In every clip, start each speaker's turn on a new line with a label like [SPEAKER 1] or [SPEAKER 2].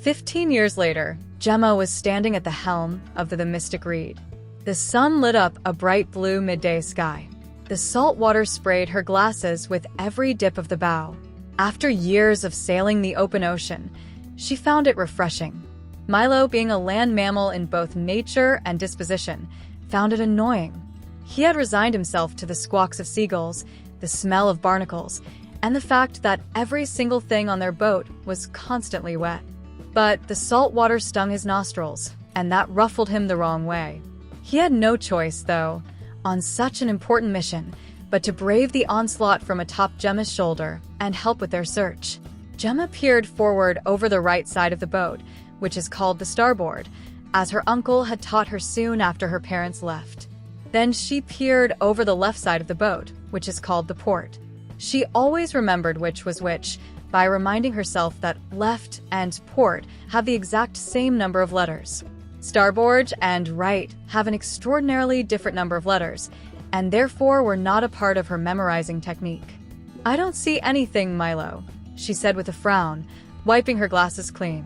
[SPEAKER 1] 15 years later, Gemma was standing at the helm of the Mystic Reed. The sun lit up a bright blue midday sky. The salt water sprayed her glasses with every dip of the bow. After years of sailing the open ocean, she found it refreshing. Milo, being a land mammal in both nature and disposition, found it annoying. He had resigned himself to the squawks of seagulls, the smell of barnacles, and the fact that every single thing on their boat was constantly wet. But the salt water stung his nostrils, and that ruffled him the wrong way. He had no choice, though, on such an important mission, but to brave the onslaught from atop Gemma's shoulder and help with their search. Gemma peered forward over the right side of the boat, which is called the starboard, as her uncle had taught her soon after her parents left. Then she peered over the left side of the boat, which is called the port. She always remembered which was which by reminding herself that left and port have the exact same number of letters. Starboard and right have an extraordinarily different number of letters, and therefore were not a part of her memorizing technique. "I don't see anything, Milo," she said with a frown, wiping her glasses clean.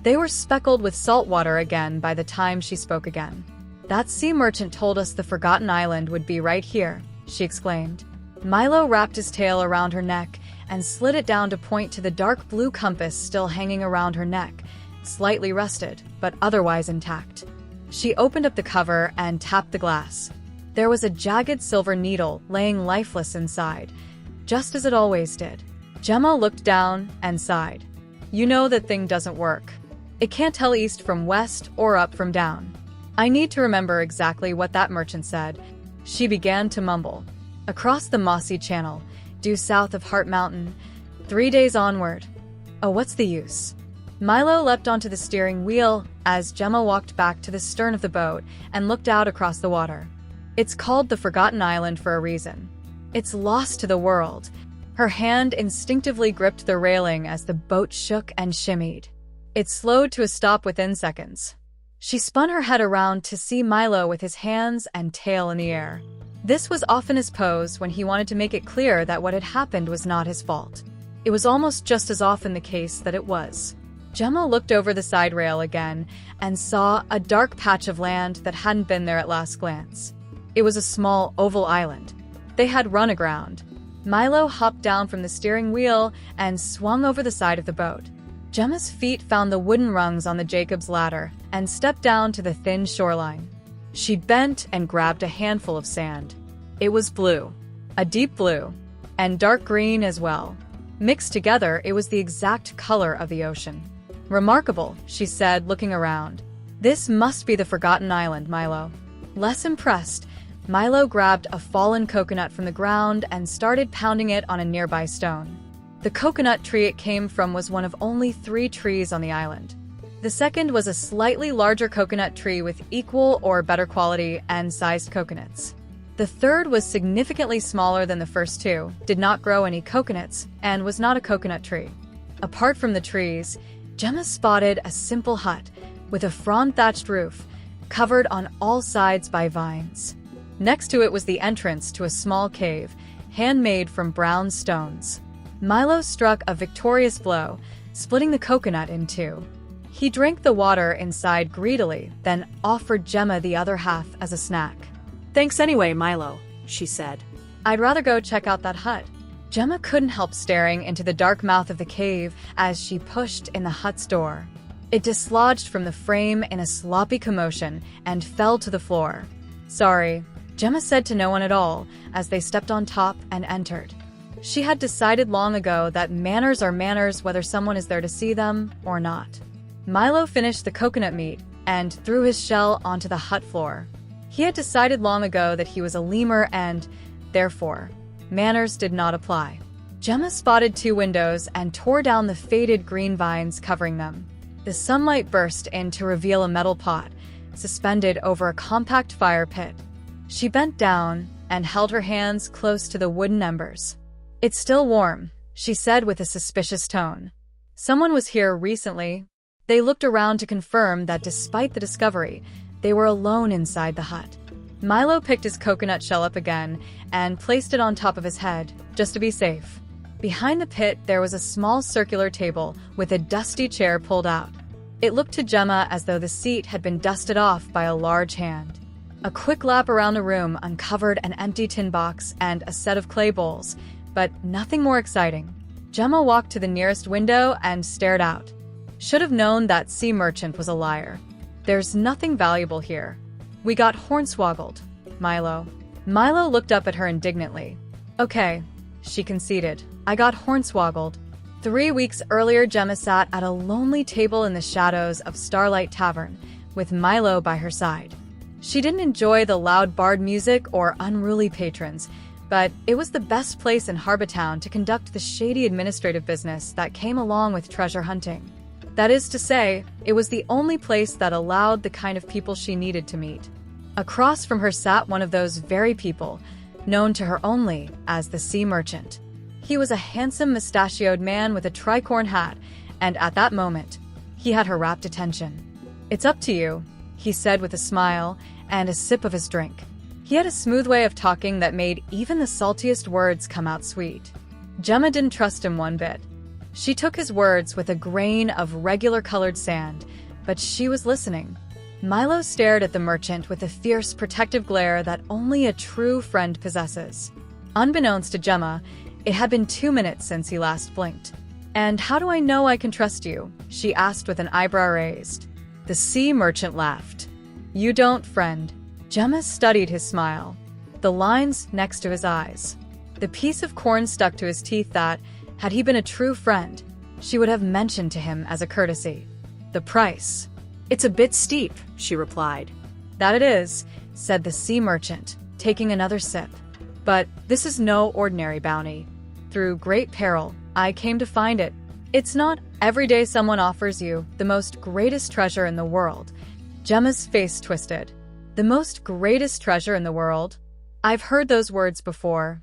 [SPEAKER 1] They were speckled with salt water again by the time she spoke again. "That sea merchant told us the forgotten island would be right here," she exclaimed. Milo wrapped his tail around her neck and slid it down to point to the dark blue compass still hanging around her neck, slightly rusted, but otherwise intact. She opened up the cover and tapped the glass. There was a jagged silver needle laying lifeless inside, just as it always did. Gemma looked down and sighed. "You know that thing doesn't work. It can't tell east from west or up from down. I need to remember exactly what that merchant said." She began to mumble. "Across the mossy channel, due south of Heart Mountain, 3 days onward. Oh, what's the use?" Milo leapt onto the steering wheel as Gemma walked back to the stern of the boat and looked out across the water. "It's called the Forgotten Island for a reason. It's lost to the world." Her hand instinctively gripped the railing as the boat shook and shimmied. It slowed to a stop within seconds. She spun her head around to see Milo with his hands and tail in the air. This was often his pose when he wanted to make it clear that what had happened was not his fault. It was almost just as often the case that it was. Gemma looked over the side rail again and saw a dark patch of land that hadn't been there at last glance. It was a small oval island. They had run aground. Milo hopped down from the steering wheel and swung over the side of the boat. Gemma's feet found the wooden rungs on the Jacob's ladder and stepped down to the thin shoreline. She bent and grabbed a handful of sand. It was blue, a deep blue, and dark green as well. Mixed together, it was the exact color of the ocean. "Remarkable," she said, looking around. "This must be the Forgotten Island, Milo." Less impressed, Milo grabbed a fallen coconut from the ground and started pounding it on a nearby stone. The coconut tree it came from was one of only 3 trees on the island. The second was a slightly larger coconut tree with equal or better quality and sized coconuts. The third was significantly smaller than the first 2, did not grow any coconuts, and was not a coconut tree. Apart from the trees, Gemma spotted a simple hut with a frond-thatched roof, covered on all sides by vines. Next to it was the entrance to a small cave, handmade from brown stones. Milo struck a victorious blow, splitting the coconut in 2. He drank the water inside greedily, then offered Gemma the other half as a snack.
[SPEAKER 2] "Thanks anyway, Milo," she said.
[SPEAKER 1] "I'd rather go check out that hut." Gemma couldn't help staring into the dark mouth of the cave as she pushed in the hut's door. It dislodged from the frame in a sloppy commotion and fell to the floor. "Sorry," Gemma said to no one at all as they stepped on top and entered. She had decided long ago that manners are manners whether someone is there to see them or not. Milo finished the coconut meat and threw his shell onto the hut floor. He had decided long ago that he was a lemur and, therefore, manners did not apply. Gemma spotted 2 windows and tore down the faded green vines covering them. The sunlight burst in to reveal a metal pot, suspended over a compact fire pit. She bent down and held her hands close to the wooden embers. "It's still warm," she said with a suspicious tone. "Someone was here recently." They looked around to confirm that despite the discovery, they were alone inside the hut. Milo picked his coconut shell up again and placed it on top of his head, just to be safe. Behind the pit, there was a small circular table with a dusty chair pulled out. It looked to Gemma as though the seat had been dusted off by a large hand. A quick lap around the room uncovered an empty tin box and a set of clay bowls, but nothing more exciting. Gemma walked to the nearest window and stared out. Should have known that sea merchant was a liar. There's nothing valuable here. We got hornswoggled, Milo. Milo looked up at her indignantly. Okay, she conceded. I got hornswoggled. 3 weeks earlier, Gemma sat at a lonely table in the shadows of Starlight Tavern, with Milo by her side. She didn't enjoy the loud bard music or unruly patrons, but it was the best place in Harbortown to conduct the shady administrative business that came along with treasure hunting. That is to say, it was the only place that allowed the kind of people she needed to meet. Across from her sat one of those very people, known to her only as the Sea Merchant. He was a handsome mustachioed man with a tricorn hat, and at that moment, he had her rapt attention. "It's up to you," he said with a smile and a sip of his drink. He had a smooth way of talking that made even the saltiest words come out sweet. Gemma didn't trust him one bit. She took his words with a grain of regular-colored sand, but she was listening. Milo stared at the merchant with a fierce, protective glare that only a true friend possesses. Unbeknownst to Gemma, it had been 2 minutes since he last blinked. "And how do I know I can trust you?" she asked with an eyebrow raised. The sea merchant laughed. "You don't, friend." Gemma studied his smile, the lines next to his eyes. The piece of corn stuck to his teeth that, had he been a true friend, she would have mentioned to him as a courtesy. "The price." "It's a bit steep," she replied. "That it is," said the sea merchant, taking another sip. "But this is no ordinary bounty. Through great peril, I came to find it. It's not every day someone offers you the most greatest treasure in the world." Gemma's face twisted. "The most greatest treasure in the world? I've heard those words before."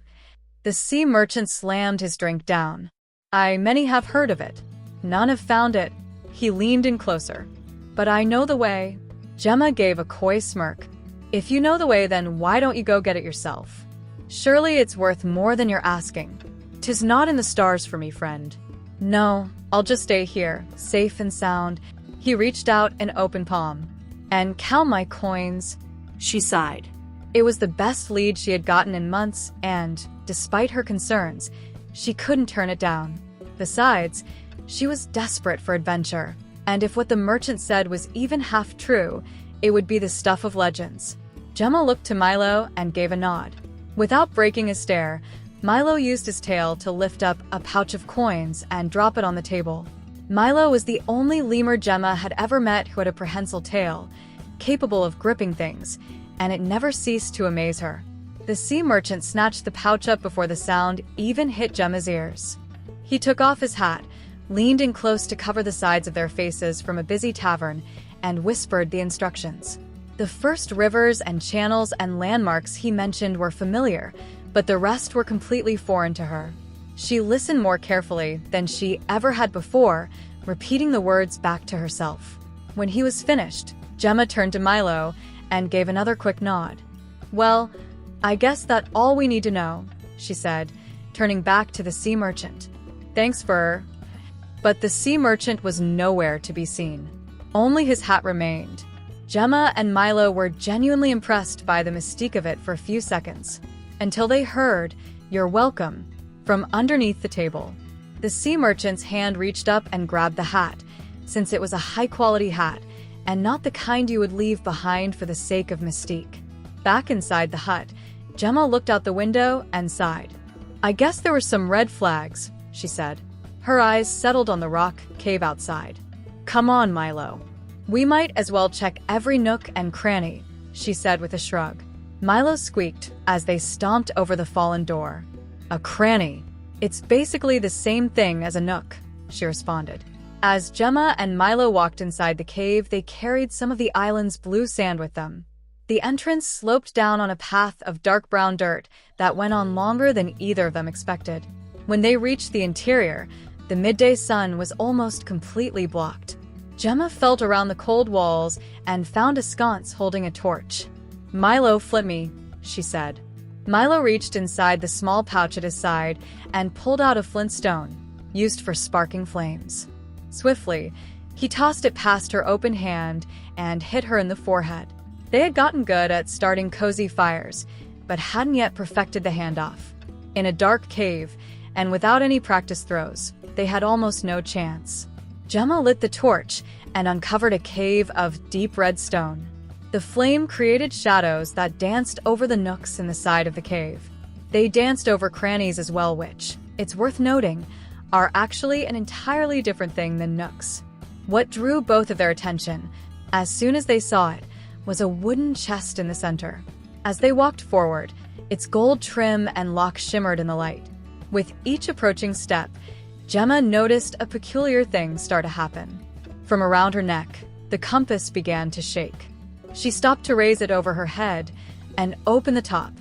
[SPEAKER 1] The sea merchant slammed his drink down. Many have heard of it. None have found it." He leaned in closer. "But I know the way." Gemma gave a coy smirk. "If you know the way, then why don't you go get it yourself? Surely it's worth more than you're asking." "'Tis not in the stars for me, friend." "No, I'll just stay here, safe and sound." He reached out an open palm. "And count my coins." She sighed. It was the best lead she had gotten in months, and, despite her concerns, she couldn't turn it down. Besides, she was desperate for adventure, and if what the merchant said was even half true, it would be the stuff of legends. Gemma looked to Milo and gave a nod. Without breaking a stare, Milo used his tail to lift up a pouch of coins and drop it on the table. Milo was the only lemur Gemma had ever met who had a prehensile tail, capable of gripping things, and it never ceased to amaze her. The sea merchant snatched the pouch up before the sound even hit Gemma's ears. He took off his hat, leaned in close to cover the sides of their faces from a busy tavern, and whispered the instructions. The first rivers and channels and landmarks he mentioned were familiar, but the rest were completely foreign to her. She listened more carefully than she ever had before, repeating the words back to herself. When he was finished, Gemma turned to Milo and gave another quick nod. "Well, I guess that's all we need to know," she said, turning back to the sea merchant. "Thanks for..." But the sea merchant was nowhere to be seen. Only his hat remained. Gemma and Milo were genuinely impressed by the mystique of it for a few seconds, until they heard, "You're welcome," from underneath the table. The sea merchant's hand reached up and grabbed the hat, since it was a high-quality hat, and not the kind you would leave behind for the sake of mystique. Back inside the hut, Gemma looked out the window and sighed. "I guess there were some red flags," she said. Her eyes settled on the rock cave outside. "Come on, Milo. We might as well check every nook and cranny," she said with a shrug. Milo squeaked as they stomped over the fallen door. "A cranny? It's basically the same thing as a nook," she responded. As Gemma and Milo walked inside the cave, they carried some of the island's blue sand with them. The entrance sloped down on a path of dark brown dirt that went on longer than either of them expected. When they reached the interior, the midday sun was almost completely blocked. Gemma felt around the cold walls and found a sconce holding a torch. "Milo, flip me," she said. Milo reached inside the small pouch at his side and pulled out a flint stone, used for sparking flames. Swiftly, He tossed it past her open hand and hit her in the forehead. They had gotten good at starting cozy fires, but hadn't yet perfected the handoff. In a dark cave, and without any practice throws, they had almost no chance. Gemma lit the torch and uncovered a cave of deep red stone. The flame created shadows that danced over the nooks in the side of the cave. They danced over crannies as well, which, it's worth noting, are actually an entirely different thing than nooks. What drew both of their attention, as soon as they saw it, was a wooden chest in the center. As they walked forward, its gold trim and lock shimmered in the light. With each approaching step, Gemma noticed a peculiar thing start to happen. From around her neck, the compass began to shake. She stopped to raise it over her head and open the top.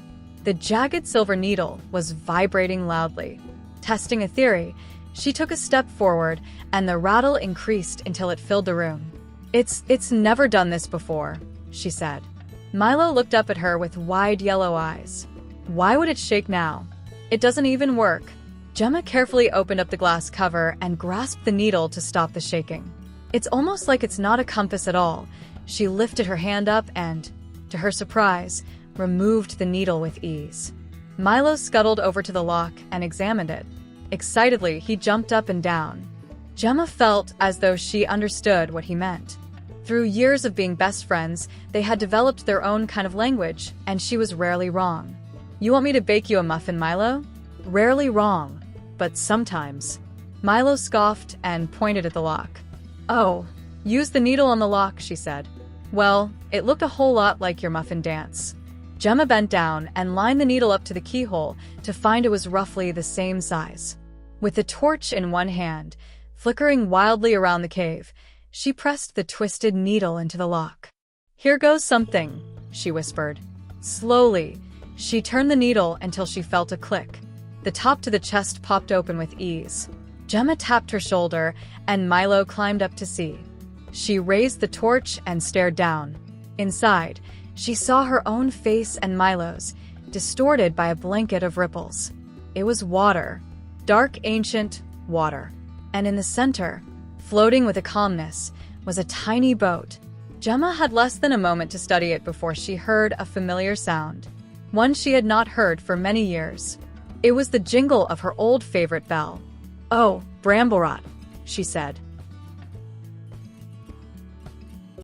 [SPEAKER 1] The jagged silver needle was vibrating loudly. Testing a theory, she took a step forward and the rattle increased until it filled the room. It's never done this before, she said. Milo looked up at her with wide yellow eyes. Why would it shake now? It doesn't even work. Gemma carefully opened up the glass cover and grasped the needle to stop the shaking. It's almost like it's not a compass at all. She lifted her hand up and, to her surprise, removed the needle with ease. Milo scuttled over to the lock and examined it. Excitedly, he jumped up and down. Gemma felt as though she understood what he meant. Through years of being best friends, they had developed their own kind of language, and she was rarely wrong. You want me to bake you a muffin, Milo? Rarely wrong, but sometimes. Milo scoffed and pointed at the lock. Oh, use the needle on the lock, she said. Well, it looked a whole lot like your muffin dance. Gemma bent down and lined the needle up to the keyhole to find it was roughly the same size. With the torch in one hand, flickering wildly around the cave, she pressed the twisted needle into the lock. Here goes something, she whispered. Slowly, she turned the needle until she felt a click. The top to the chest popped open with ease. Gemma tapped her shoulder, and Milo climbed up to see. She raised the torch and stared down. Inside, she saw her own face and Milo's, distorted by a blanket of ripples. It was water. Dark, ancient water. And in the center, floating with a calmness, was a tiny boat. Gemma had less than a moment to study it before she heard a familiar sound. One she had not heard for many years. It was the jingle of her old favorite bell. Oh, Bramble Rot, she said.